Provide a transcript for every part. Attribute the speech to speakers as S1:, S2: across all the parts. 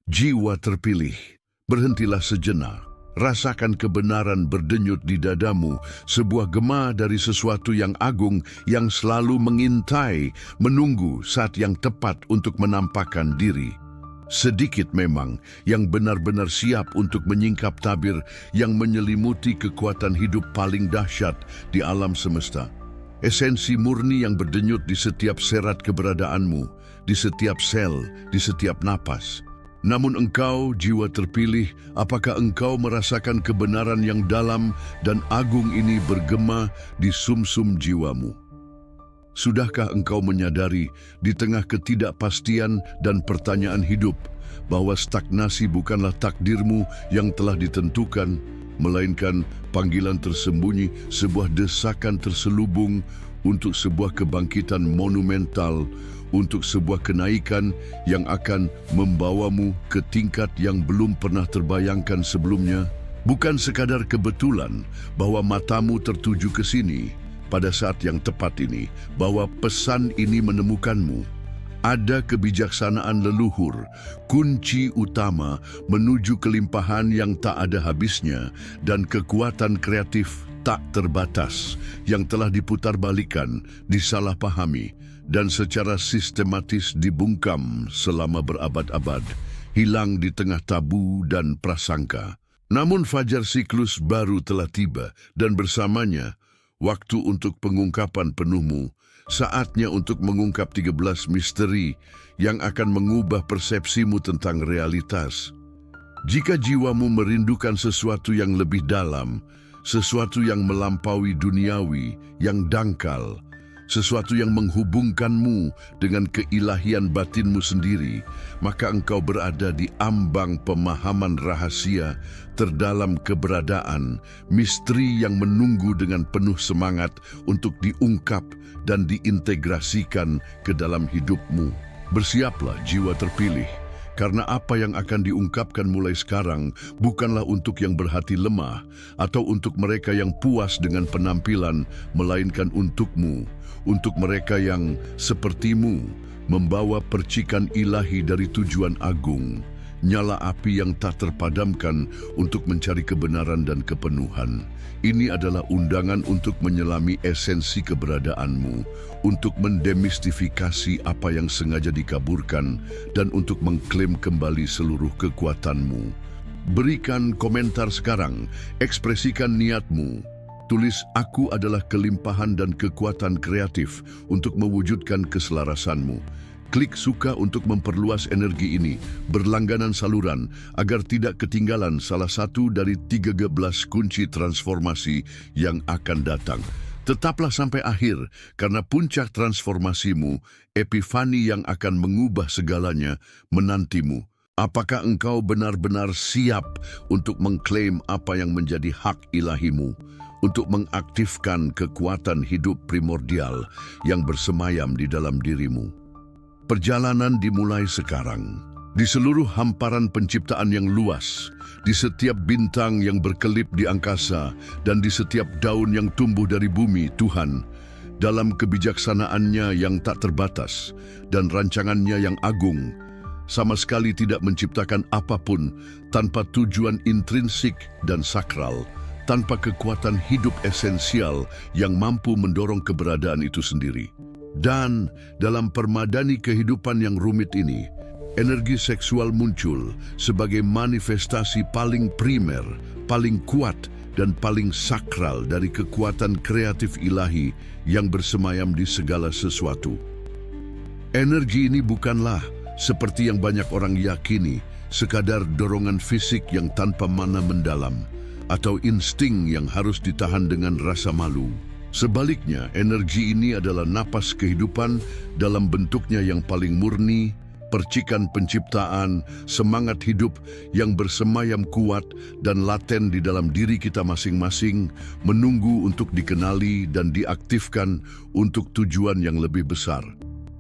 S1: Jiwa terpilih, berhentilah sejenak. Rasakan kebenaran berdenyut di dadamu, sebuah gema dari sesuatu yang agung yang selalu mengintai, menunggu saat yang tepat untuk menampakkan diri. Sedikit memang yang benar-benar siap untuk menyingkap tabir yang menyelimuti kekuatan hidup paling dahsyat di alam semesta. Esensi murni yang berdenyut di setiap serat keberadaanmu, di setiap sel, di setiap napas. Namun engkau, jiwa terpilih, apakah engkau merasakan kebenaran yang dalam dan agung ini bergema di sumsum jiwamu? Sudahkah engkau menyadari di tengah ketidakpastian dan pertanyaan hidup bahwa stagnasi bukanlah takdirmu yang telah ditentukan, melainkan panggilan tersembunyi, sebuah desakan terselubung untuk sebuah kebangkitan monumental, untuk sebuah kenaikan yang akan membawamu ke tingkat yang belum pernah terbayangkan sebelumnya? Bukan sekadar kebetulan bahwa matamu tertuju ke sini pada saat yang tepat ini, bahwa pesan ini menemukanmu. Ada kebijaksanaan leluhur, kunci utama menuju kelimpahan yang tak ada habisnya dan kekuatan kreatif tak terbatas yang telah diputarbalikkan, disalahpahami, dan secara sistematis dibungkam selama berabad-abad, hilang di tengah tabu dan prasangka. Namun fajar siklus baru telah tiba, dan bersamanya waktu untuk pengungkapan penuhmu, saatnya untuk mengungkap 13 misteri yang akan mengubah persepsimu tentang realitas. Jika jiwamu merindukan sesuatu yang lebih dalam, sesuatu yang melampaui duniawi, yang dangkal, sesuatu yang menghubungkanmu dengan keilahian batinmu sendiri, maka engkau berada di ambang pemahaman rahasia terdalam keberadaan, misteri yang menunggu dengan penuh semangat untuk diungkap dan diintegrasikan ke dalam hidupmu. Bersiaplah jiwa terpilih, karena apa yang akan diungkapkan mulai sekarang bukanlah untuk yang berhati lemah atau untuk mereka yang puas dengan penampilan, melainkan untukmu, untuk mereka yang sepertimu membawa percikan ilahi dari tujuan agung, nyala api yang tak terpadamkan untuk mencari kebenaran dan kepenuhan. Ini adalah undangan untuk menyelami esensi keberadaanmu, untuk mendemistifikasi apa yang sengaja dikaburkan, dan untuk mengklaim kembali seluruh kekuatanmu. Berikan komentar sekarang, ekspresikan niatmu. Tulis, aku adalah kelimpahan dan kekuatan kreatif untuk mewujudkan keselarasanmu. Klik suka untuk memperluas energi ini, berlangganan saluran, agar tidak ketinggalan salah satu dari 13 kunci transformasi yang akan datang. Tetaplah sampai akhir, karena puncak transformasimu, epifani yang akan mengubah segalanya, menantimu. Apakah engkau benar-benar siap untuk mengklaim apa yang menjadi hak ilahimu, untuk mengaktifkan kekuatan hidup primordial yang bersemayam di dalam dirimu? Perjalanan dimulai sekarang. Di seluruh hamparan penciptaan yang luas, di setiap bintang yang berkelip di angkasa, dan di setiap daun yang tumbuh dari bumi, Tuhan, dalam kebijaksanaannya yang tak terbatas dan rancangannya yang agung, sama sekali tidak menciptakan apapun tanpa tujuan intrinsik dan sakral, tanpa kekuatan hidup esensial yang mampu mendorong keberadaan itu sendiri. Dan dalam permadani kehidupan yang rumit ini, energi seksual muncul sebagai manifestasi paling primer, paling kuat, dan paling sakral dari kekuatan kreatif ilahi yang bersemayam di segala sesuatu. Energi ini bukanlah, seperti yang banyak orang yakini, sekadar dorongan fisik yang tanpa mana mendalam, atau insting yang harus ditahan dengan rasa malu. Sebaliknya, energi ini adalah napas kehidupan dalam bentuknya yang paling murni, percikan penciptaan, semangat hidup yang bersemayam kuat dan laten di dalam diri kita masing-masing, menunggu untuk dikenali dan diaktifkan untuk tujuan yang lebih besar.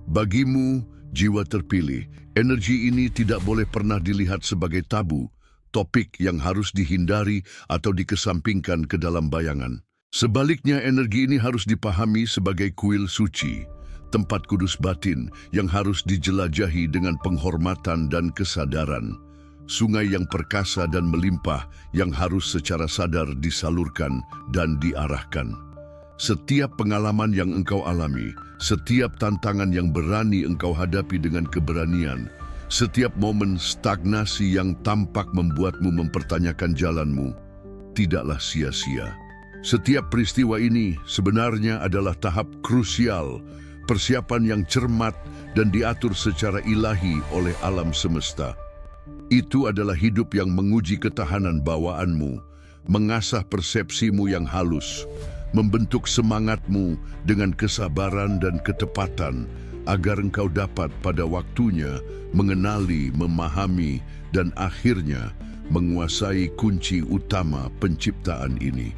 S1: Bagimu, jiwa terpilih, energi ini tidak boleh pernah dilihat sebagai tabu, topik yang harus dihindari atau dikesampingkan ke dalam bayangan. Sebaliknya, energi ini harus dipahami sebagai kuil suci, tempat kudus batin yang harus dijelajahi dengan penghormatan dan kesadaran. sungai yang perkasa dan melimpah yang harus secara sadar disalurkan dan diarahkan. Setiap pengalaman yang engkau alami, setiap tantangan yang berani engkau hadapi dengan keberanian, setiap momen stagnasi yang tampak membuatmu mempertanyakan jalanmu, tidaklah sia-sia. Setiap peristiwa ini sebenarnya adalah tahap krusial, persiapan yang cermat dan diatur secara ilahi oleh alam semesta. Itu adalah hidup yang menguji ketahanan bawaanmu, mengasah persepsimu yang halus, membentuk semangatmu dengan kesabaran dan ketepatan, agar engkau dapat pada waktunya mengenali, memahami, dan akhirnya menguasai kunci utama penciptaan ini.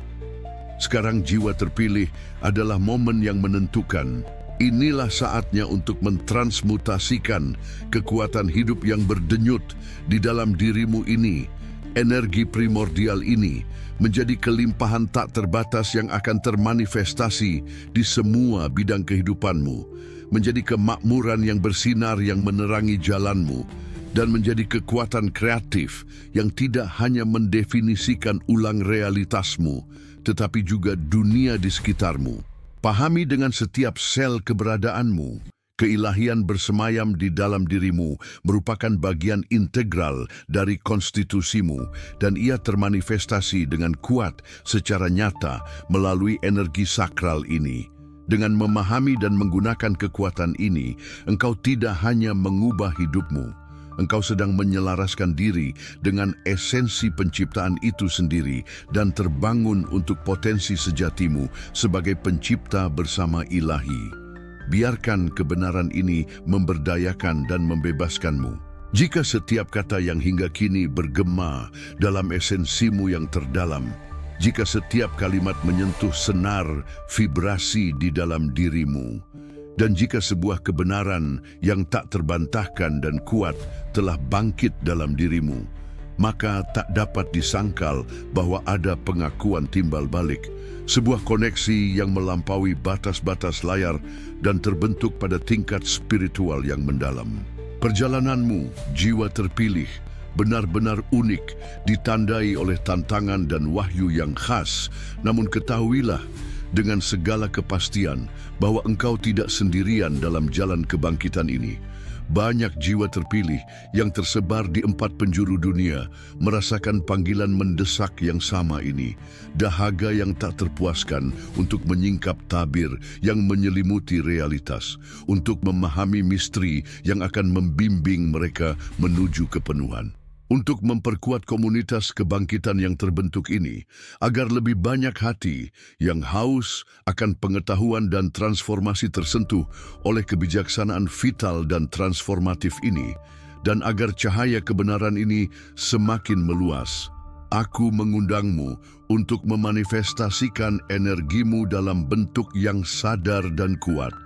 S1: Sekarang jiwa terpilih adalah momen yang menentukan. Inilah saatnya untuk mentransmutasikan kekuatan hidup yang berdenyut di dalam dirimu ini, energi primordial ini, menjadi kelimpahan tak terbatas yang akan termanifestasi di semua bidang kehidupanmu, menjadi kemakmuran yang bersinar yang menerangi jalanmu, dan menjadi kekuatan kreatif yang tidak hanya mendefinisikan ulang realitasmu, tetapi juga dunia di sekitarmu. Pahami dengan setiap sel keberadaanmu, keilahian bersemayam di dalam dirimu merupakan bagian integral dari konstitusimu dan ia termanifestasi dengan kuat secara nyata melalui energi sakral ini. Dengan memahami dan menggunakan kekuatan ini, engkau tidak hanya mengubah hidupmu, engkau sedang menyelaraskan diri dengan esensi penciptaan itu sendiri dan terbangun untuk potensi sejatimu sebagai pencipta bersama ilahi. Biarkan kebenaran ini memberdayakan dan membebaskanmu. Jika setiap kata yang hingga kini bergema dalam esensimu yang terdalam, jika setiap kalimat menyentuh senar vibrasi di dalam dirimu, dan jika sebuah kebenaran yang tak terbantahkan dan kuat telah bangkit dalam dirimu, maka tak dapat disangkal bahwa ada pengakuan timbal balik, sebuah koneksi yang melampaui batas-batas layar dan terbentuk pada tingkat spiritual yang mendalam. Perjalananmu, jiwa terpilih, benar-benar unik, ditandai oleh tantangan dan wahyu yang khas, namun ketahuilah dengan segala kepastian bahwa engkau tidak sendirian dalam jalan kebangkitan ini. Banyak jiwa terpilih yang tersebar di 4 penjuru dunia merasakan panggilan mendesak yang sama ini. Dahaga yang tak terpuaskan untuk menyingkap tabir yang menyelimuti realitas, untuk memahami misteri yang akan membimbing mereka menuju kepenuhan. Untuk memperkuat komunitas kebangkitan yang terbentuk ini, agar lebih banyak hati yang haus akan pengetahuan dan transformasi tersentuh oleh kebijaksanaan vital dan transformatif ini, dan agar cahaya kebenaran ini semakin meluas, aku mengundangmu untuk memanifestasikan energimu dalam bentuk yang sadar dan kuat.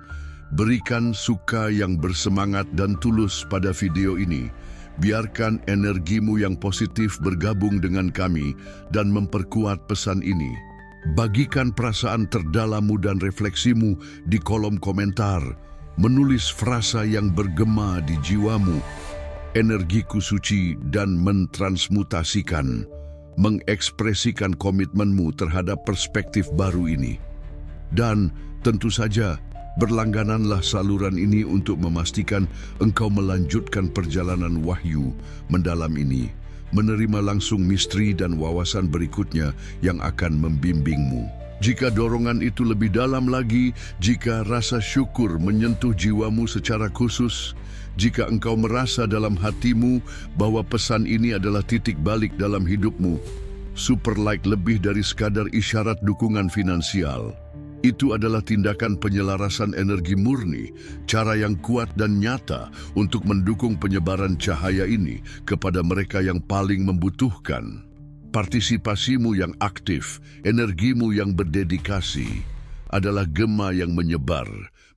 S1: Berikan suka yang bersemangat dan tulus pada video ini. Biarkan energimu yang positif bergabung dengan kami dan memperkuat pesan ini. Bagikan perasaan terdalammu dan refleksimu di kolom komentar. Menulis frasa yang bergema di jiwamu. Energiku suci dan mentransmutasikan. Mengekspresikan komitmenmu terhadap perspektif baru ini. Dan tentu saja, berlanggananlah saluran ini untuk memastikan engkau melanjutkan perjalanan wahyu mendalam ini, menerima langsung misteri dan wawasan berikutnya yang akan membimbingmu. Jika dorongan itu lebih dalam lagi, jika rasa syukur menyentuh jiwamu secara khusus, jika engkau merasa dalam hatimu bahwa pesan ini adalah titik balik dalam hidupmu, super like lebih dari sekadar isyarat dukungan finansial. Itu adalah tindakan penyelarasan energi murni, cara yang kuat dan nyata untuk mendukung penyebaran cahaya ini kepada mereka yang paling membutuhkan. Partisipasimu yang aktif, energimu yang berdedikasi, adalah gema yang menyebar,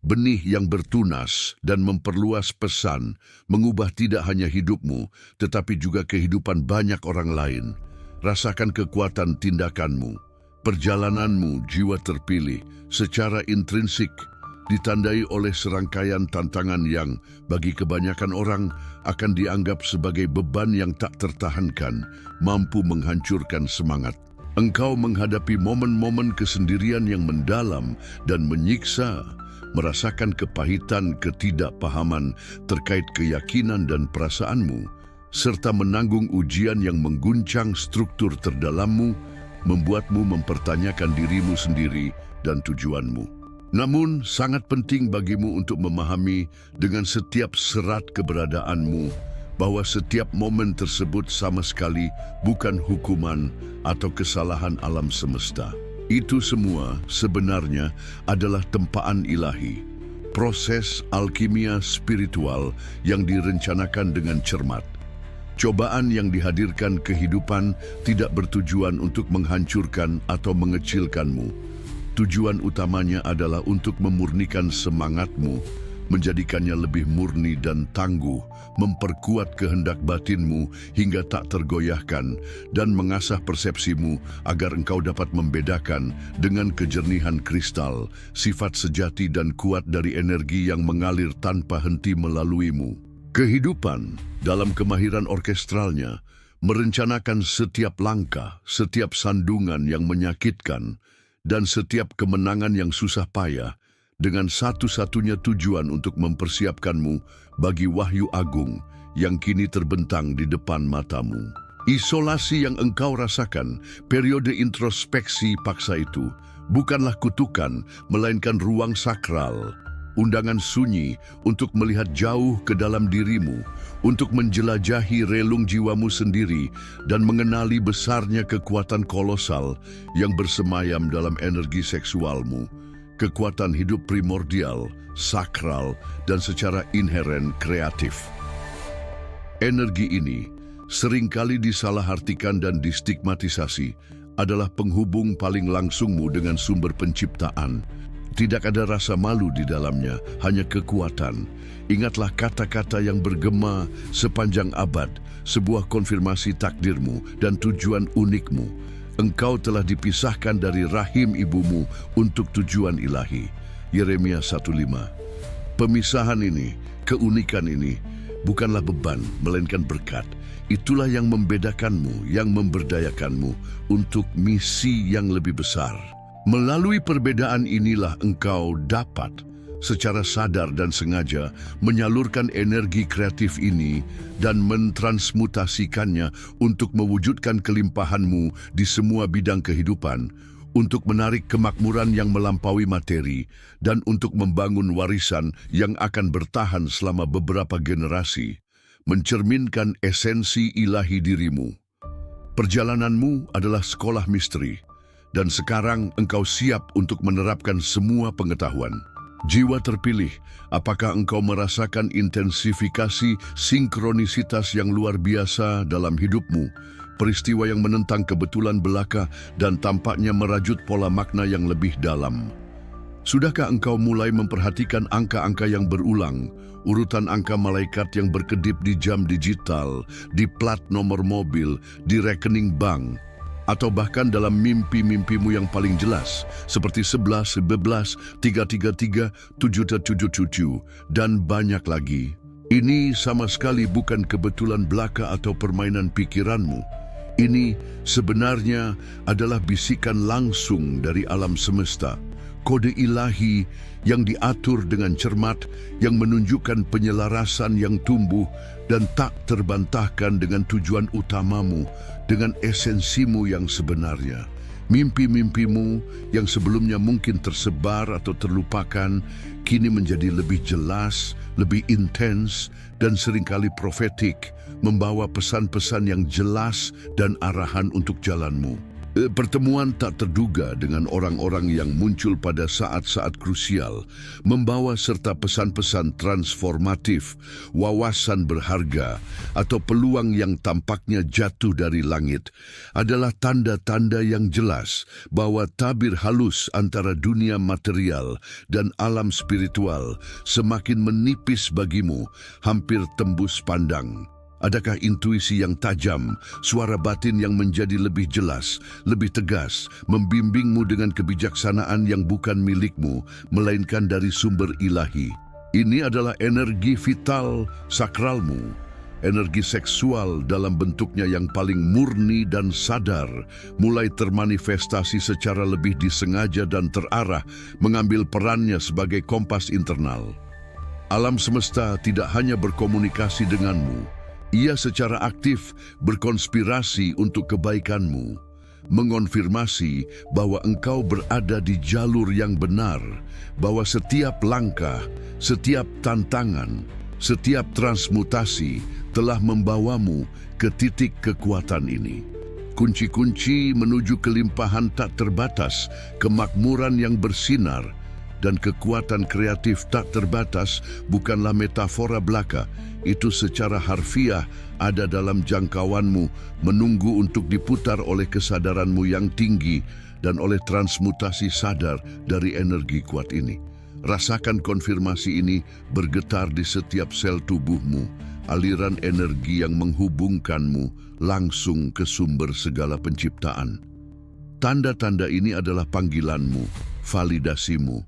S1: benih yang bertunas dan memperluas pesan, mengubah tidak hanya hidupmu, tetapi juga kehidupan banyak orang lain. Rasakan kekuatan tindakanmu. Perjalananmu, jiwa terpilih, secara intrinsik ditandai oleh serangkaian tantangan yang bagi kebanyakan orang akan dianggap sebagai beban yang tak tertahankan, mampu menghancurkan semangat. Engkau menghadapi momen-momen kesendirian yang mendalam dan menyiksa, merasakan kepahitan ketidakpahaman terkait keyakinan dan perasaanmu, serta menanggung ujian yang mengguncang struktur terdalammu, membuatmu mempertanyakan dirimu sendiri dan tujuanmu. Namun, sangat penting bagimu untuk memahami dengan setiap serat keberadaanmu bahwa setiap momen tersebut sama sekali bukan hukuman atau kesalahan alam semesta. Itu semua sebenarnya adalah tempaan ilahi, proses alkimia spiritual yang direncanakan dengan cermat. Cobaan yang dihadirkan kehidupan tidak bertujuan untuk menghancurkan atau mengecilkanmu. Tujuan utamanya adalah untuk memurnikan semangatmu, menjadikannya lebih murni dan tangguh, memperkuat kehendak batinmu hingga tak tergoyahkan, dan mengasah persepsimu agar engkau dapat membedakan dengan kejernihan kristal, sifat sejati dan kuat dari energi yang mengalir tanpa henti melaluimu. Kehidupan, dalam kemahiran orkestralnya, merencanakan setiap langkah, setiap sandungan yang menyakitkan, dan setiap kemenangan yang susah payah dengan satu-satunya tujuan untuk mempersiapkanmu bagi wahyu agung yang kini terbentang di depan matamu. Isolasi yang engkau rasakan, periode introspeksi paksa itu, bukanlah kutukan, melainkan ruang sakral, undangan sunyi untuk melihat jauh ke dalam dirimu, untuk menjelajahi relung jiwamu sendiri dan mengenali besarnya kekuatan kolosal yang bersemayam dalam energi seksualmu, kekuatan hidup primordial, sakral, dan secara inheren kreatif. Energi ini seringkali disalahartikan dan distigmatisasi adalah penghubung paling langsungmu dengan sumber penciptaan. Tidak ada rasa malu di dalamnya, hanya kekuatan. Ingatlah kata-kata yang bergema sepanjang abad, sebuah konfirmasi takdirmu dan tujuan unikmu. Engkau telah dipisahkan dari rahim ibumu untuk tujuan ilahi. Yeremia 1:5. Pemisahan ini, keunikan ini, bukanlah beban, melainkan berkat. Itulah yang membedakanmu, yang memberdayakanmu untuk misi yang lebih besar. Melalui perbedaan inilah engkau dapat secara sadar dan sengaja menyalurkan energi kreatif ini dan mentransmutasikannya untuk mewujudkan kelimpahanmu di semua bidang kehidupan, untuk menarik kemakmuran yang melampaui materi, dan untuk membangun warisan yang akan bertahan selama beberapa generasi, mencerminkan esensi ilahi dirimu. Perjalananmu adalah sekolah misteri, dan sekarang engkau siap untuk menerapkan semua pengetahuan. Jiwa terpilih, apakah engkau merasakan intensifikasi sinkronisitas yang luar biasa dalam hidupmu? Peristiwa yang menentang kebetulan belaka dan tampaknya merajut pola makna yang lebih dalam. Sudahkah engkau mulai memperhatikan angka-angka yang berulang, urutan angka malaikat yang berkedip di jam digital, di plat nomor mobil, di rekening bank, atau bahkan dalam mimpi-mimpimu yang paling jelas, seperti 11, 11, 333, 777, dan banyak lagi. Ini sama sekali bukan kebetulan belaka atau permainan pikiranmu. Ini sebenarnya adalah bisikan langsung dari alam semesta, kode ilahi yang diatur dengan cermat, yang menunjukkan penyelarasan yang tumbuh dan tak terbantahkan dengan tujuan utamamu, dengan esensimu yang sebenarnya. Mimpi-mimpimu yang sebelumnya mungkin tersebar atau terlupakan, kini menjadi lebih jelas, lebih intens, dan seringkali profetik, membawa pesan-pesan yang jelas dan arahan untuk jalanmu. Pertemuan tak terduga dengan orang-orang yang muncul pada saat-saat krusial membawa serta pesan-pesan transformatif, wawasan berharga, atau peluang yang tampaknya jatuh dari langit adalah tanda-tanda yang jelas bahwa tabir halus antara dunia material dan alam spiritual semakin menipis bagimu, hampir tembus pandang. Adakah intuisi yang tajam, suara batin yang menjadi lebih jelas, lebih tegas, membimbingmu dengan kebijaksanaan yang bukan milikmu, melainkan dari sumber ilahi? Ini adalah energi vital sakralmu, energi seksual dalam bentuknya yang paling murni dan sadar, mulai termanifestasi secara lebih disengaja dan terarah, mengambil perannya sebagai kompas internal. Alam semesta tidak hanya berkomunikasi denganmu, ia secara aktif berkonspirasi untuk kebaikanmu, mengonfirmasi bahwa engkau berada di jalur yang benar, bahwa setiap langkah, setiap tantangan, setiap transmutasi telah membawamu ke titik kekuatan ini. Kunci-kunci menuju kelimpahan tak terbatas, kemakmuran yang bersinar, dan kekuatan kreatif tak terbatas bukanlah metafora belaka. Itu secara harfiah ada dalam jangkauanmu, menunggu untuk diputar oleh kesadaranmu yang tinggi dan oleh transmutasi sadar dari energi kuat ini. Rasakan konfirmasi ini bergetar di setiap sel tubuhmu, aliran energi yang menghubungkanmu langsung ke sumber segala penciptaan. Tanda-tanda ini adalah panggilanmu, validasimu.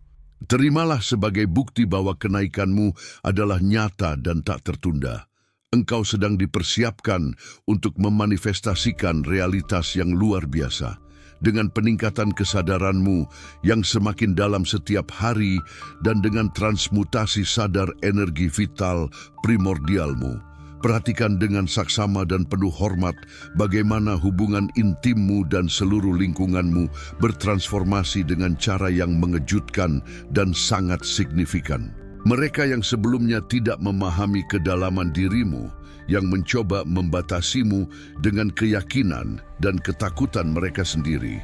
S1: Terimalah sebagai bukti bahwa kenaikanmu adalah nyata dan tak tertunda. Engkau sedang dipersiapkan untuk memanifestasikan realitas yang luar biasa. Dengan peningkatan kesadaranmu yang semakin dalam setiap hari dan dengan transmutasi sadar energi vital primordialmu. Perhatikan dengan saksama dan penuh hormat bagaimana hubungan intimmu dan seluruh lingkunganmu bertransformasi dengan cara yang mengejutkan dan sangat signifikan. Mereka yang sebelumnya tidak memahami kedalaman dirimu, yang mencoba membatasimu dengan keyakinan dan ketakutan mereka sendiri,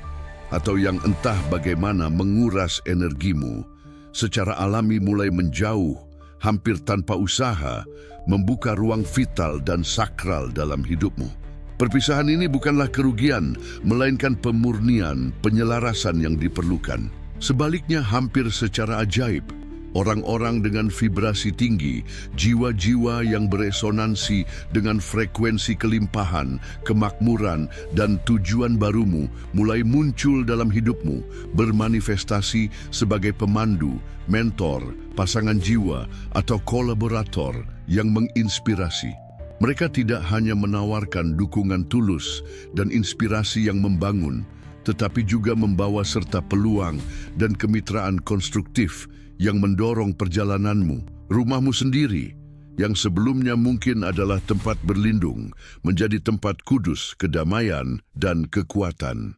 S1: atau yang entah bagaimana menguras energimu, secara alami mulai menjauh, hampir tanpa usaha, membuka ruang vital dan sakral dalam hidupmu. Perpisahan ini bukanlah kerugian, melainkan pemurnian, penyelarasan yang diperlukan. Sebaliknya, hampir secara ajaib, orang-orang dengan vibrasi tinggi, jiwa-jiwa yang beresonansi dengan frekuensi kelimpahan, kemakmuran, dan tujuan barumu mulai muncul dalam hidupmu, bermanifestasi sebagai pemandu, mentor, pasangan jiwa, atau kolaborator yang menginspirasi. Mereka tidak hanya menawarkan dukungan tulus dan inspirasi yang membangun, tetapi juga membawa serta peluang dan kemitraan konstruktif yang mendorong perjalananmu, rumahmu sendiri, yang sebelumnya mungkin adalah tempat berlindung, menjadi tempat kudus, kedamaian, dan kekuatan.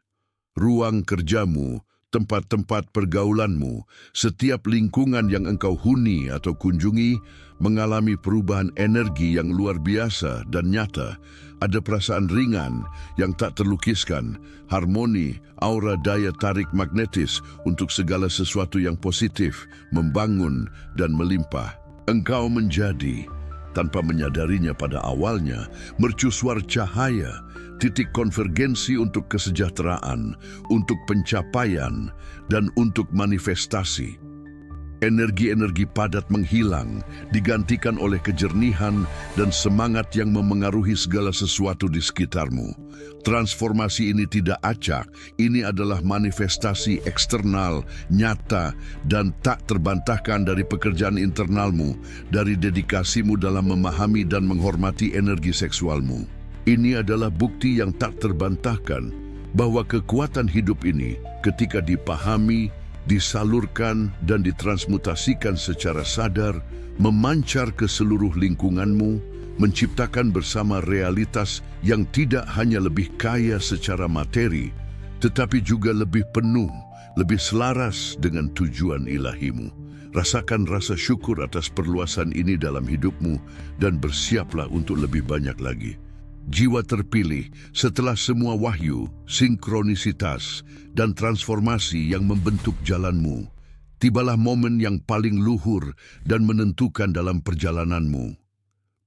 S1: Ruang kerjamu, tempat-tempat pergaulanmu, setiap lingkungan yang engkau huni atau kunjungi, mengalami perubahan energi yang luar biasa dan nyata. Ada perasaan ringan yang tak terlukiskan, harmoni, aura daya tarik magnetis untuk segala sesuatu yang positif, membangun, dan melimpah. Engkau menjadi, tanpa menyadarinya pada awalnya, mercusuar cahaya, titik konvergensi untuk kesejahteraan, untuk pencapaian, dan untuk manifestasi. Energi-energi padat menghilang, digantikan oleh kejernihan dan semangat yang memengaruhi segala sesuatu di sekitarmu. Transformasi ini tidak acak, ini adalah manifestasi eksternal, nyata, dan tak terbantahkan dari pekerjaan internalmu, dari dedikasimu dalam memahami dan menghormati energi seksualmu. Ini adalah bukti yang tak terbantahkan bahwa kekuatan hidup ini, ketika dipahami, disalurkan, dan ditransmutasikan secara sadar, memancar ke seluruh lingkunganmu, menciptakan bersama realitas yang tidak hanya lebih kaya secara materi, tetapi juga lebih penuh, lebih selaras dengan tujuan ilahimu. Rasakan rasa syukur atas perluasan ini dalam hidupmu dan bersiaplah untuk lebih banyak lagi. Jiwa terpilih setelah semua wahyu, sinkronisitas, dan transformasi yang membentuk jalanmu. Tibalah momen yang paling luhur dan menentukan dalam perjalananmu.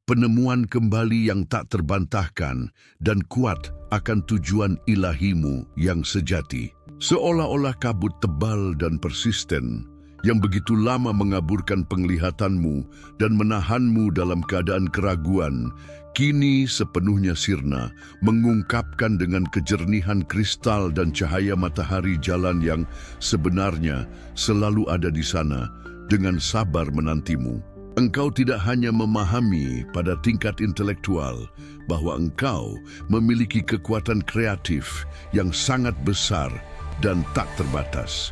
S1: Penemuan kembali yang tak terbantahkan dan kuat akan tujuan ilahimu yang sejati. Seolah-olah kabut tebal dan persisten yang begitu lama mengaburkan penglihatanmu dan menahanmu dalam keadaan keraguan, kini sepenuhnya sirna, mengungkapkan dengan kejernihan kristal dan cahaya matahari jalan yang sebenarnya selalu ada di sana, dengan sabar menantimu. Engkau tidak hanya memahami pada tingkat intelektual bahwa engkau memiliki kekuatan kreatif yang sangat besar dan tak terbatas.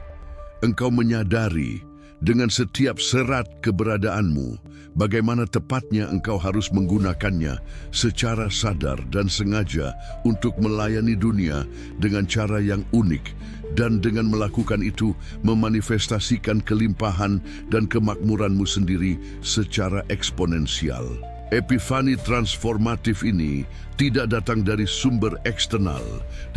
S1: Engkau menyadari dengan setiap serat keberadaanmu bagaimana tepatnya engkau harus menggunakannya secara sadar dan sengaja untuk melayani dunia dengan cara yang unik, dan dengan melakukan itu memanifestasikan kelimpahan dan kemakmuranmu sendiri secara eksponensial. Epifani transformatif ini tidak datang dari sumber eksternal,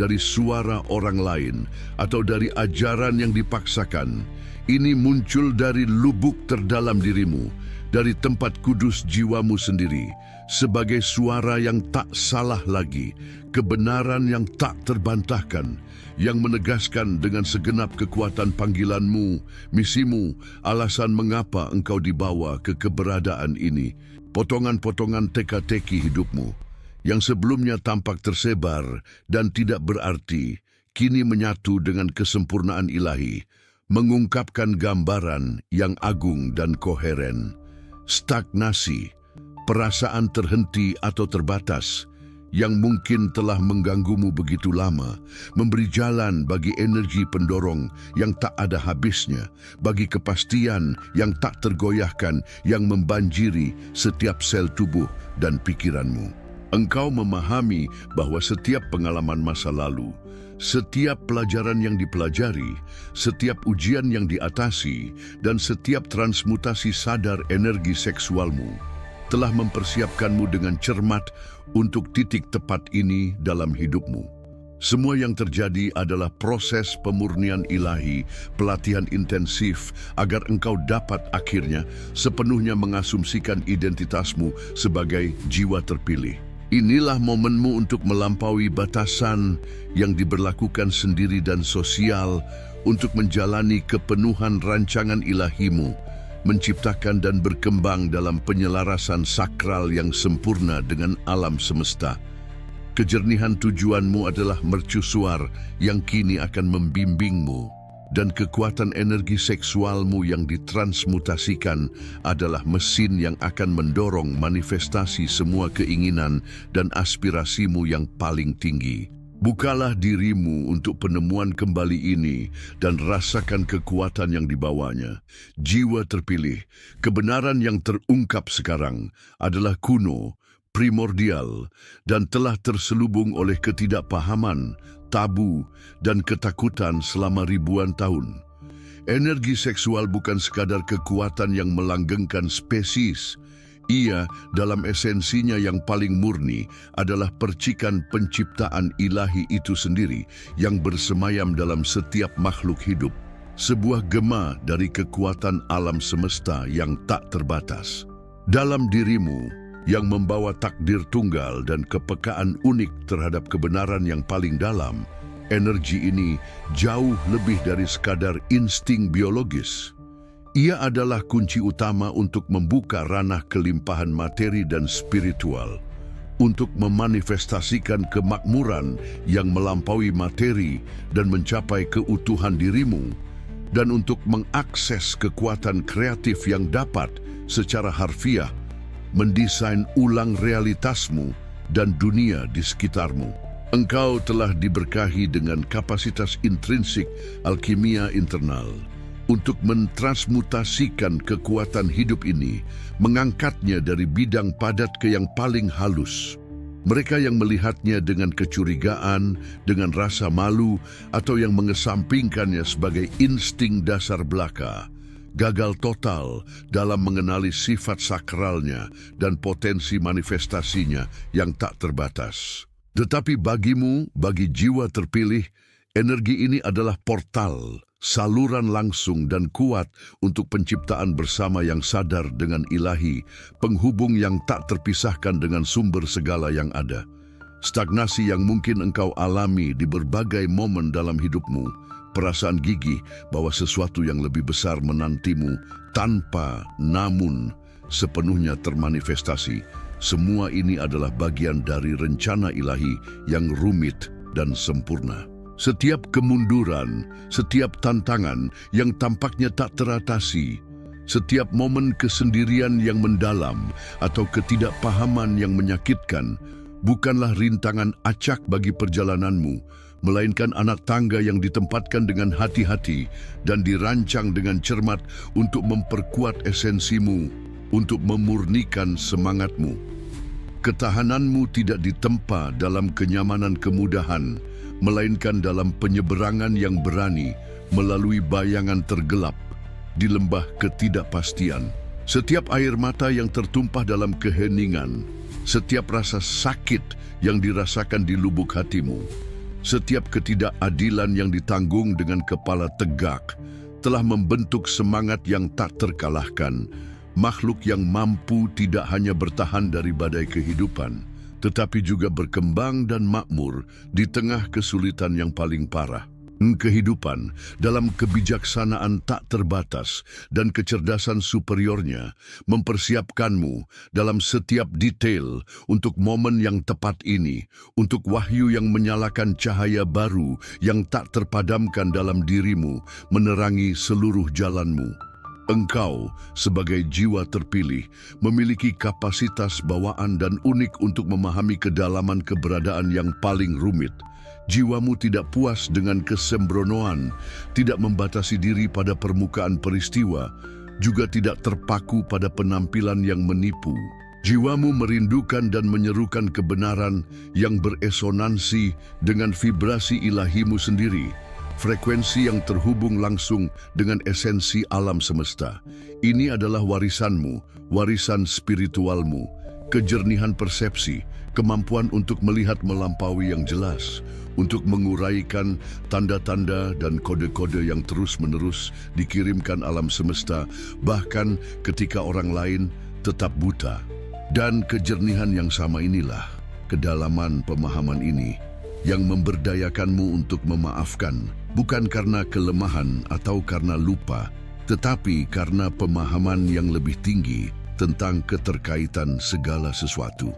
S1: dari suara orang lain, atau dari ajaran yang dipaksakan. Ini muncul dari lubuk terdalam dirimu, dari tempat kudus jiwamu sendiri, sebagai suara yang tak salah lagi, kebenaran yang tak terbantahkan, yang menegaskan dengan segenap kekuatan panggilanmu, misimu, alasan mengapa engkau dibawa ke keberadaan ini. Potongan-potongan teka-teki hidupmu yang sebelumnya tampak tersebar dan tidak berarti, kini menyatu dengan kesempurnaan ilahi, mengungkapkan gambaran yang agung dan koheren. Stagnasi, perasaan terhenti atau terbatas, yang mungkin telah mengganggumu begitu lama, memberi jalan bagi energi pendorong yang tak ada habisnya, bagi kepastian yang tak tergoyahkan yang membanjiri setiap sel tubuh dan pikiranmu. Engkau memahami bahwa setiap pengalaman masa lalu, setiap pelajaran yang dipelajari, setiap ujian yang diatasi, dan setiap transmutasi sadar energi seksualmu telah mempersiapkanmu dengan cermat untuk titik tepat ini dalam hidupmu. Semua yang terjadi adalah proses pemurnian ilahi, pelatihan intensif agar engkau dapat akhirnya sepenuhnya mengasumsikan identitasmu sebagai jiwa terpilih. Inilah momenmu untuk melampaui batasan yang diberlakukan sendiri dan sosial untuk menjalani kepenuhan rancangan ilahimu, menciptakan dan berkembang dalam penyelarasan sakral yang sempurna dengan alam semesta. Kejernihan tujuanmu adalah mercusuar yang kini akan membimbingmu, dan kekuatan energi seksualmu yang ditransmutasikan adalah mesin yang akan mendorong manifestasi semua keinginan dan aspirasimu yang paling tinggi. Bukalah dirimu untuk penemuan kembali ini dan rasakan kekuatan yang dibawanya. Jiwa terpilih, kebenaran yang terungkap sekarang adalah kuno, primordial, dan telah terselubung oleh ketidakpahaman, tabu, dan ketakutan selama ribuan tahun. Energi seksual bukan sekadar kekuatan yang melanggengkan spesies. Ia, dalam esensinya yang paling murni, adalah percikan penciptaan ilahi itu sendiri yang bersemayam dalam setiap makhluk hidup. Sebuah gema dari kekuatan alam semesta yang tak terbatas. Dalam dirimu, yang membawa takdir tunggal dan kepekaan unik terhadap kebenaran yang paling dalam, energi ini jauh lebih dari sekadar insting biologis. Ia adalah kunci utama untuk membuka ranah kelimpahan materi dan spiritual, untuk memanifestasikan kemakmuran yang melampaui materi dan mencapai keutuhan dirimu, dan untuk mengakses kekuatan kreatif yang dapat secara harfiah mendesain ulang realitasmu dan dunia di sekitarmu. Engkau telah diberkahi dengan kapasitas intrinsik alkimia internal untuk mentransmutasikan kekuatan hidup ini, mengangkatnya dari bidang padat ke yang paling halus. Mereka yang melihatnya dengan kecurigaan, dengan rasa malu, atau yang mengesampingkannya sebagai insting dasar belaka, gagal total dalam mengenali sifat sakralnya dan potensi manifestasinya yang tak terbatas. Tetapi bagimu, bagi jiwa terpilih, energi ini adalah portal, saluran langsung dan kuat untuk penciptaan bersama yang sadar dengan ilahi, penghubung yang tak terpisahkan dengan sumber segala yang ada. Stagnasi yang mungkin engkau alami di berbagai momen dalam hidupmu perasaan gigih bahwa sesuatu yang lebih besar menantimu tanpa namun sepenuhnya termanifestasi. Semua ini adalah bagian dari rencana ilahi yang rumit dan sempurna. Setiap kemunduran, setiap tantangan yang tampaknya tak teratasi, setiap momen kesendirian yang mendalam atau ketidakpahaman yang menyakitkan, bukanlah rintangan acak bagi perjalananmu, melainkan anak tangga yang ditempatkan dengan hati-hati dan dirancang dengan cermat untuk memperkuat esensimu, untuk memurnikan semangatmu. Ketahananmu tidak ditempa dalam kenyamanan kemudahan, melainkan dalam penyeberangan yang berani melalui bayangan tergelap di lembah ketidakpastian. Setiap air mata yang tertumpah dalam keheningan, setiap rasa sakit yang dirasakan di lubuk hatimu, setiap ketidakadilan yang ditanggung dengan kepala tegak, telah membentuk semangat yang tak terkalahkan, makhluk yang mampu tidak hanya bertahan dari badai kehidupan, tetapi juga berkembang dan makmur di tengah kesulitan yang paling parah. Kehidupan dalam kebijaksanaan tak terbatas dan kecerdasan superiornya mempersiapkanmu dalam setiap detail untuk momen yang tepat ini, untuk wahyu yang menyalakan cahaya baru yang tak terpadamkan dalam dirimu, menerangi seluruh jalanmu. Engkau, sebagai jiwa terpilih, memiliki kapasitas bawaan dan unik untuk memahami kedalaman keberadaan yang paling rumit. Jiwamu tidak puas dengan kesembronoan, tidak membatasi diri pada permukaan peristiwa, juga tidak terpaku pada penampilan yang menipu. Jiwamu merindukan dan menyerukan kebenaran yang beresonansi dengan vibrasi ilahimu sendiri, frekuensi yang terhubung langsung dengan esensi alam semesta. Ini adalah warisanmu, warisan spiritualmu, kejernihan persepsi, kemampuan untuk melihat melampaui yang jelas, untuk menguraikan tanda-tanda dan kode-kode yang terus-menerus dikirimkan alam semesta, bahkan ketika orang lain tetap buta. Dan kejernihan yang sama inilah, kedalaman pemahaman ini, yang memberdayakanmu untuk memaafkan, bukan karena kelemahan atau karena lupa, tetapi karena pemahaman yang lebih tinggi tentang keterkaitan segala sesuatu.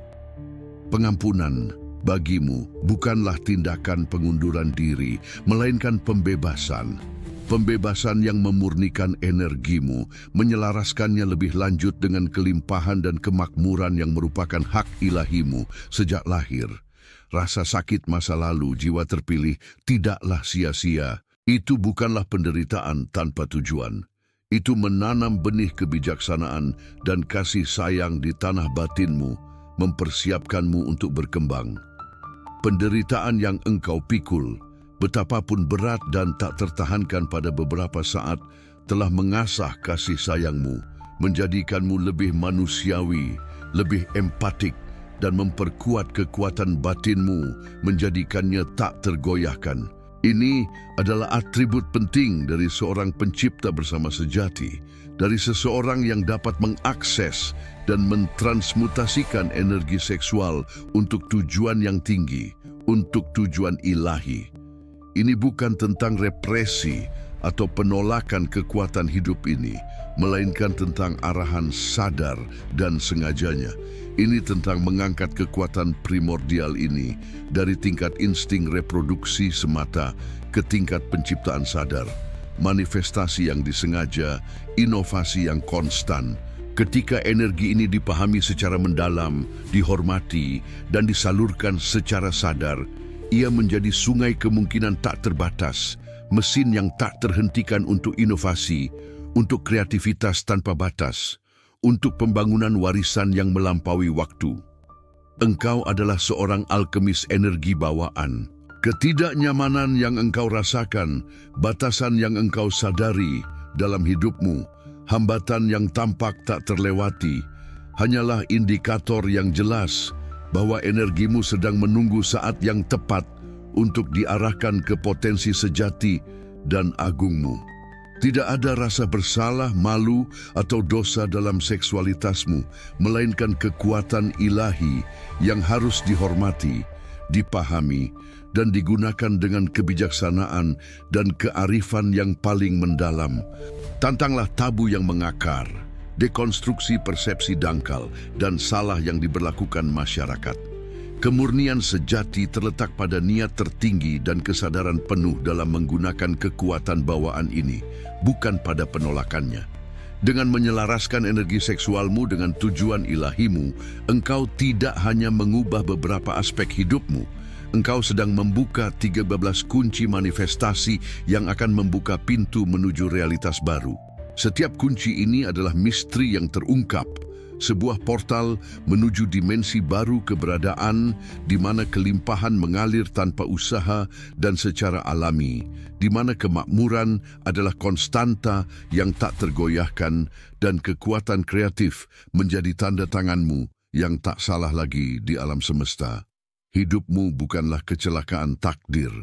S1: Pengampunan bagimu bukanlah tindakan pengunduran diri, melainkan pembebasan. Pembebasan yang memurnikan energimu, menyelaraskannya lebih lanjut dengan kelimpahan dan kemakmuran yang merupakan hak ilahimu sejak lahir. Rasa sakit masa lalu jiwa terpilih tidaklah sia-sia. Itu bukanlah penderitaan tanpa tujuan. Itu menanam benih kebijaksanaan dan kasih sayang di tanah batinmu, mempersiapkanmu untuk berkembang. Penderitaan yang engkau pikul, betapapun berat dan tak tertahankan pada beberapa saat, telah mengasah kasih sayangmu, menjadikanmu lebih manusiawi, lebih empatik, dan memperkuat kekuatan batinmu, menjadikannya tak tergoyahkan. Ini adalah atribut penting dari seorang pencipta bersama sejati, dari seseorang yang dapat mengakses dan mentransmutasikan energi seksual untuk tujuan yang tinggi, untuk tujuan ilahi. Ini bukan tentang represi atau penolakan kekuatan hidup ini, melainkan tentang arahan sadar dan sengajanya. Ini tentang mengangkat kekuatan primordial ini dari tingkat insting reproduksi semata ke tingkat penciptaan sadar, manifestasi yang disengaja, inovasi yang konstan. Ketika energi ini dipahami secara mendalam, dihormati, dan disalurkan secara sadar, ia menjadi sungai kemungkinan tak terbatas, mesin yang tak terhentikan untuk inovasi, untuk kreativitas tanpa batas, untuk pembangunan warisan yang melampaui waktu. Engkau adalah seorang alkemis energi bawaan. Ketidaknyamanan yang engkau rasakan, batasan yang engkau sadari dalam hidupmu, hambatan yang tampak tak terlewati, hanyalah indikator yang jelas bahwa energimu sedang menunggu saat yang tepat untuk diarahkan ke potensi sejati dan agungmu. Tidak ada rasa bersalah, malu, atau dosa dalam seksualitasmu, melainkan kekuatan ilahi yang harus dihormati dipahami, dan digunakan dengan kebijaksanaan dan kearifan yang paling mendalam. Tantanglah tabu yang mengakar, dekonstruksi persepsi dangkal dan salah yang diberlakukan masyarakat. Kemurnian sejati terletak pada niat tertinggi dan kesadaran penuh dalam menggunakan kekuatan bawaan ini, bukan pada penolakannya. Dengan menyelaraskan energi seksualmu dengan tujuan ilahimu, engkau tidak hanya mengubah beberapa aspek hidupmu, engkau sedang membuka 13 kunci manifestasi yang akan membuka pintu menuju realitas baru. Setiap kunci ini adalah misteri yang terungkap, sebuah portal menuju dimensi baru keberadaan di mana kelimpahan mengalir tanpa usaha dan secara alami, di mana kemakmuran adalah konstanta yang tak tergoyahkan dan kekuatan kreatif menjadi tanda tanganmu yang tak salah lagi di alam semesta. Hidupmu bukanlah kecelakaan takdir.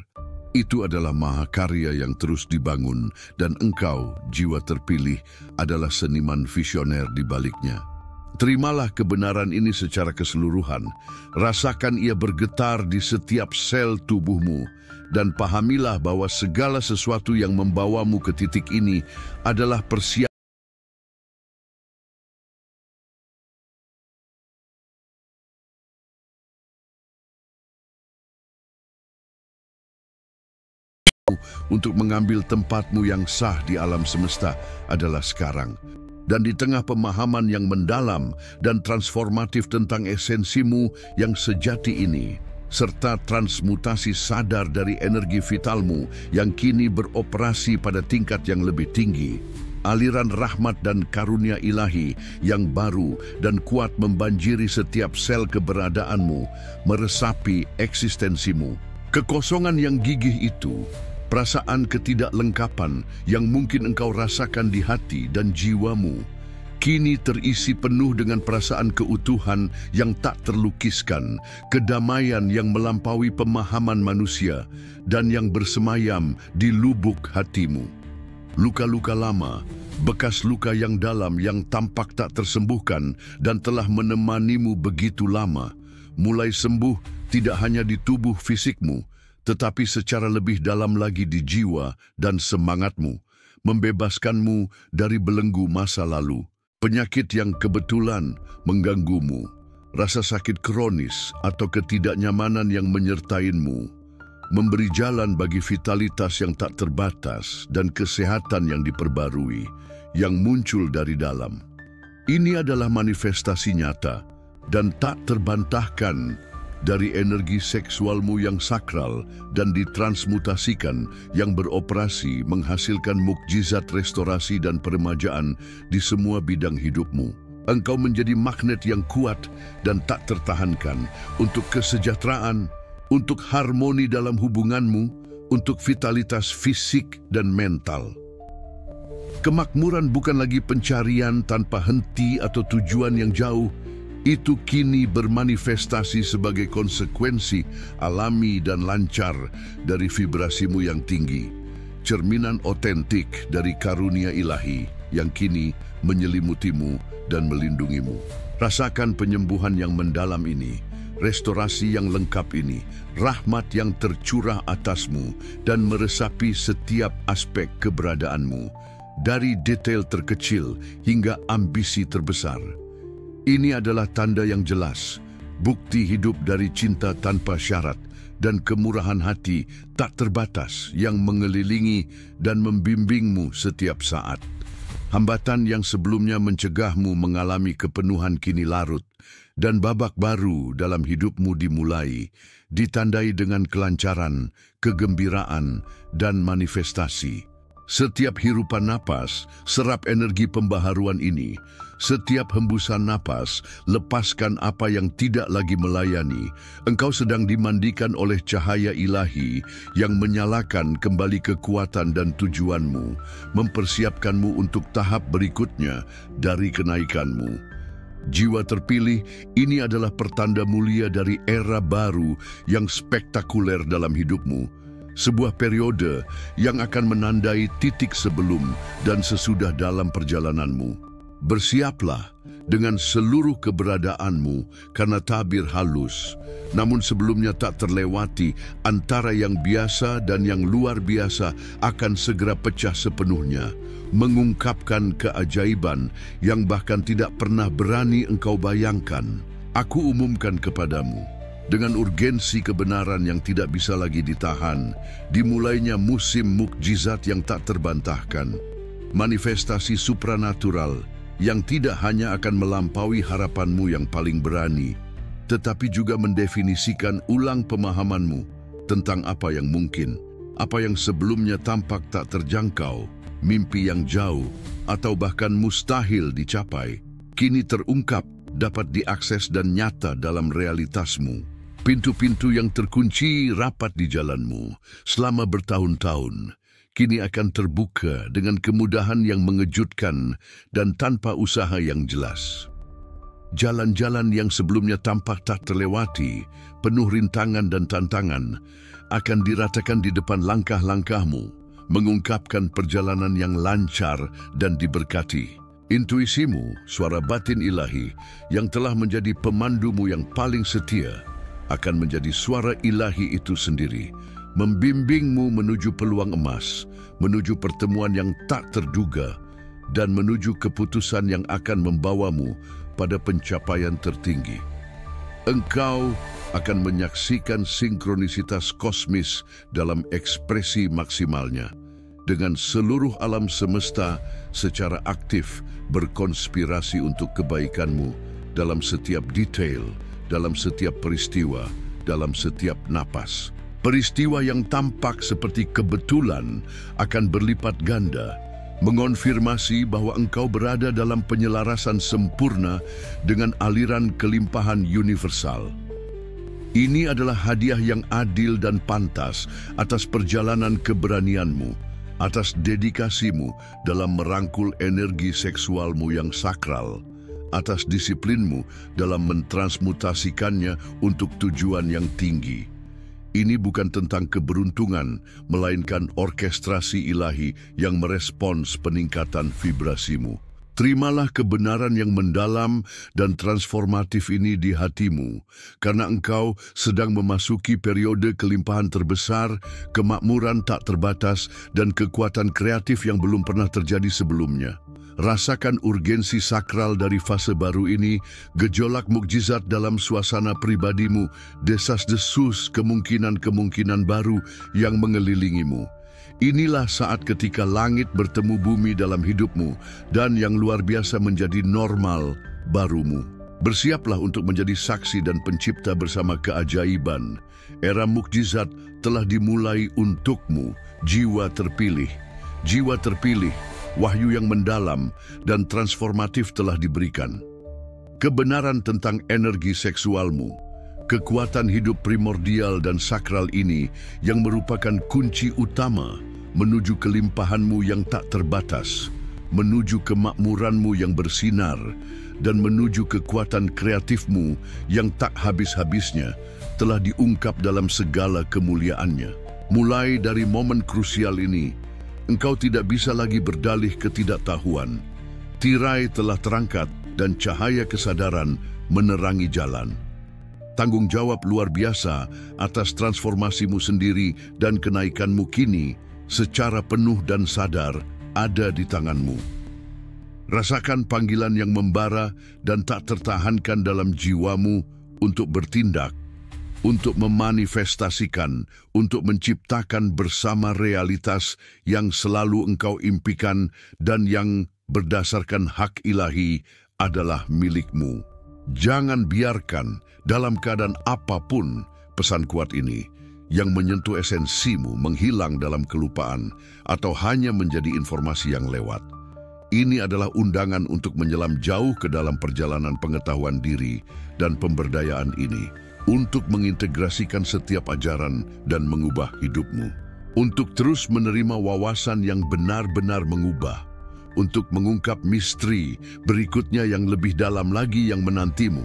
S1: Itu adalah mahakarya yang terus dibangun dan engkau, jiwa terpilih, adalah seniman visioner di baliknya. Terimalah kebenaran ini secara keseluruhan, rasakan ia bergetar di setiap sel tubuhmu, dan pahamilah bahwa segala sesuatu yang membawamu ke titik ini adalah persiapan untuk mengambil tempatmu yang sah di alam semesta adalah sekarang. Dan di tengah pemahaman yang mendalam dan transformatif tentang esensimu yang sejati ini, serta transmutasi sadar dari energi vitalmu yang kini beroperasi pada tingkat yang lebih tinggi, aliran rahmat dan karunia ilahi yang baru dan kuat membanjiri setiap sel keberadaanmu, meresapi eksistensimu. Kekosongan yang gigih itu, perasaan ketidaklengkapan yang mungkin engkau rasakan di hati dan jiwamu, kini terisi penuh dengan perasaan keutuhan yang tak terlukiskan, kedamaian yang melampaui pemahaman manusia, dan yang bersemayam di lubuk hatimu. Luka-luka lama, bekas luka yang dalam yang tampak tak tersembuhkan dan telah menemanimu begitu lama, mulai sembuh tidak hanya di tubuh fisikmu, tetapi secara lebih dalam lagi di jiwa dan semangatmu, membebaskanmu dari belenggu masa lalu, penyakit yang kebetulan mengganggumu, rasa sakit kronis atau ketidaknyamanan yang menyertaimu, memberi jalan bagi vitalitas yang tak terbatas dan kesehatan yang diperbarui, yang muncul dari dalam. Ini adalah manifestasi nyata dan tak terbantahkan dari energi seksualmu yang sakral dan ditransmutasikan yang beroperasi menghasilkan mukjizat restorasi dan peremajaan di semua bidang hidupmu. Engkau menjadi magnet yang kuat dan tak tertahankan untuk kesejahteraan, untuk harmoni dalam hubunganmu, untuk vitalitas fisik dan mental. Kemakmuran bukan lagi pencarian tanpa henti atau tujuan yang jauh. Itu kini bermanifestasi sebagai konsekuensi alami dan lancar dari vibrasimu yang tinggi, cerminan otentik dari karunia ilahi yang kini menyelimutimu dan melindungimu. Rasakan penyembuhan yang mendalam ini, restorasi yang lengkap ini, rahmat yang tercurah atasmu dan meresapi setiap aspek keberadaanmu, dari detail terkecil hingga ambisi terbesar. Ini adalah tanda yang jelas, bukti hidup dari cinta tanpa syarat dan kemurahan hati tak terbatas yang mengelilingi dan membimbingmu setiap saat. Hambatan yang sebelumnya mencegahmu mengalami kepenuhan kini larut, dan babak baru dalam hidupmu dimulai, ditandai dengan kelancaran, kegembiraan, dan manifestasi. Setiap hirupan napas, serap energi pembaharuan ini. Setiap hembusan napas, lepaskan apa yang tidak lagi melayani. Engkau sedang dimandikan oleh cahaya ilahi yang menyalakan kembali kekuatan dan tujuanmu, mempersiapkanmu untuk tahap berikutnya dari kenaikanmu. Jiwa terpilih, ini adalah pertanda mulia dari era baru yang spektakuler dalam hidupmu. Sebuah periode yang akan menandai titik sebelum dan sesudah dalam perjalananmu. Bersiaplah dengan seluruh keberadaanmu karena tabir halus, namun sebelumnya tak terlewati, antara yang biasa dan yang luar biasa akan segera pecah sepenuhnya, mengungkapkan keajaiban yang bahkan tidak pernah berani engkau bayangkan. Aku umumkan kepadamu, dengan urgensi kebenaran yang tidak bisa lagi ditahan, dimulainya musim mukjizat yang tak terbantahkan, manifestasi supranatural yang tidak hanya akan melampaui harapanmu yang paling berani, tetapi juga mendefinisikan ulang pemahamanmu tentang apa yang mungkin, apa yang sebelumnya tampak tak terjangkau, mimpi yang jauh, atau bahkan mustahil dicapai, kini terungkap, dapat diakses dan nyata dalam realitasmu. Pintu-pintu yang terkunci rapat di jalanmu selama bertahun-tahun, kini akan terbuka dengan kemudahan yang mengejutkan dan tanpa usaha yang jelas. Jalan-jalan yang sebelumnya tampak tak terlewati, penuh rintangan dan tantangan, akan diratakan di depan langkah-langkahmu, mengungkapkan perjalanan yang lancar dan diberkati. Intuisimu, suara batin ilahi, yang telah menjadi pemandumu yang paling setia, akan menjadi suara ilahi itu sendiri, membimbingmu menuju peluang emas, menuju pertemuan yang tak terduga, dan menuju keputusan yang akan membawamu pada pencapaian tertinggi. Engkau akan menyaksikan sinkronisitas kosmis dalam ekspresi maksimalnya, dengan seluruh alam semesta secara aktif berkonspirasi untuk kebaikanmu dalam setiap detail, dalam setiap peristiwa, dalam setiap napas. Peristiwa yang tampak seperti kebetulan akan berlipat ganda, mengonfirmasi bahwa engkau berada dalam penyelarasan sempurna dengan aliran kelimpahan universal. Ini adalah hadiah yang adil dan pantas atas perjalanan keberanianmu, atas dedikasimu dalam merangkul energi seksualmu yang sakral, atas disiplinmu dalam mentransmutasikannya untuk tujuan yang tinggi. Ini bukan tentang keberuntungan, melainkan orkestrasi ilahi yang merespons peningkatan vibrasimu. Terimalah kebenaran yang mendalam dan transformatif ini di hatimu, karena engkau sedang memasuki periode kelimpahan terbesar, kemakmuran tak terbatas, dan kekuatan kreatif yang belum pernah terjadi sebelumnya. Rasakan urgensi sakral dari fase baru ini, gejolak mukjizat dalam suasana pribadimu, desas-desus kemungkinan-kemungkinan baru yang mengelilingimu. Inilah saat ketika langit bertemu bumi dalam hidupmu dan yang luar biasa menjadi normal barumu. Bersiaplah untuk menjadi saksi dan pencipta bersama keajaiban. Era mukjizat telah dimulai untukmu, jiwa terpilih. Jiwa terpilih, wahyu yang mendalam dan transformatif telah diberikan. Kebenaran tentang energi seksualmu, kekuatan hidup primordial dan sakral ini yang merupakan kunci utama menuju kelimpahanmu yang tak terbatas, menuju kemakmuranmu yang bersinar, dan menuju kekuatan kreatifmu yang tak habis-habisnya, telah diungkap dalam segala kemuliaannya. Mulai dari momen krusial ini, engkau tidak bisa lagi berdalih ketidaktahuan. Tirai telah terangkat dan cahaya kesadaran menerangi jalan. Tanggung jawab luar biasa atas transformasimu sendiri dan kenaikanmu kini secara penuh dan sadar ada di tanganmu. Rasakan panggilan yang membara dan tak tertahankan dalam jiwamu untuk bertindak, untuk memanifestasikan, untuk menciptakan bersama realitas yang selalu engkau impikan dan yang berdasarkan hak ilahi adalah milikmu. Jangan biarkan dalam keadaan apapun pesan kuat ini yang menyentuh esensimu menghilang dalam kelupaan atau hanya menjadi informasi yang lewat. Ini adalah undangan untuk menyelam jauh ke dalam perjalanan pengetahuan diri dan pemberdayaan ini, untuk mengintegrasikan setiap ajaran dan mengubah hidupmu, untuk terus menerima wawasan yang benar-benar mengubah, untuk mengungkap misteri berikutnya yang lebih dalam lagi yang menantimu,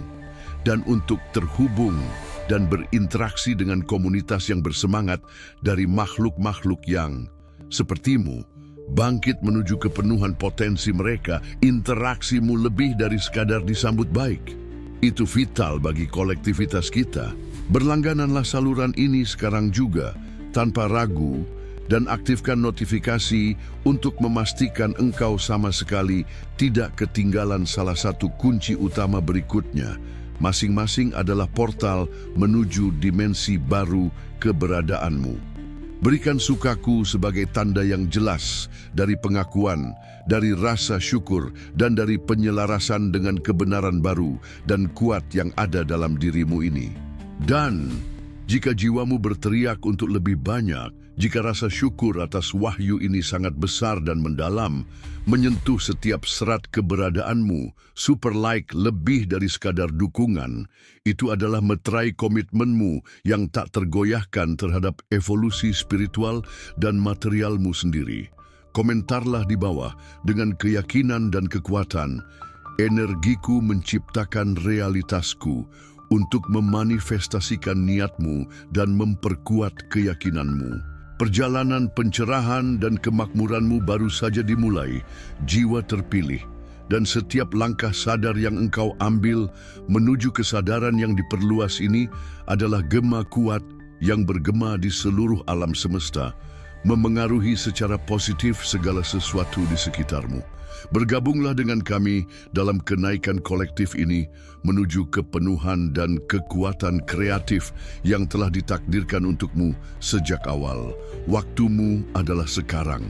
S1: dan untuk terhubung dan berinteraksi dengan komunitas yang bersemangat dari makhluk-makhluk yang, sepertimu, bangkit menuju kepenuhan potensi mereka. Interaksimu lebih dari sekadar disambut baik. Itu vital bagi kolektivitas kita. Berlanggananlah saluran ini sekarang juga, tanpa ragu, dan aktifkan notifikasi untuk memastikan engkau sama sekali tidak ketinggalan salah satu kunci utama berikutnya. Masing-masing adalah portal menuju dimensi baru keberadaanmu. Berikan sukaku sebagai tanda yang jelas dari pengakuan, dari rasa syukur, dan dari penyelarasan dengan kebenaran baru dan kuat yang ada dalam dirimu ini. Dan jika jiwamu berteriak untuk lebih banyak, jika rasa syukur atas wahyu ini sangat besar dan mendalam, menyentuh setiap serat keberadaanmu, super like lebih dari sekadar dukungan, itu adalah meterai komitmenmu yang tak tergoyahkan terhadap evolusi spiritual dan materialmu sendiri. Komentarlah di bawah dengan keyakinan dan kekuatan, energiku menciptakan realitasku untuk memanifestasikan niatmu dan memperkuat keyakinanmu. Perjalanan pencerahan dan kemakmuranmu baru saja dimulai, jiwa terpilih, dan setiap langkah sadar yang engkau ambil menuju kesadaran yang diperluas ini adalah gema kuat yang bergema di seluruh alam semesta, memengaruhi secara positif segala sesuatu di sekitarmu. Bergabunglah dengan kami dalam kenaikan kolektif ini menuju kepenuhan dan kekuatan kreatif yang telah ditakdirkan untukmu sejak awal. Waktumu adalah sekarang.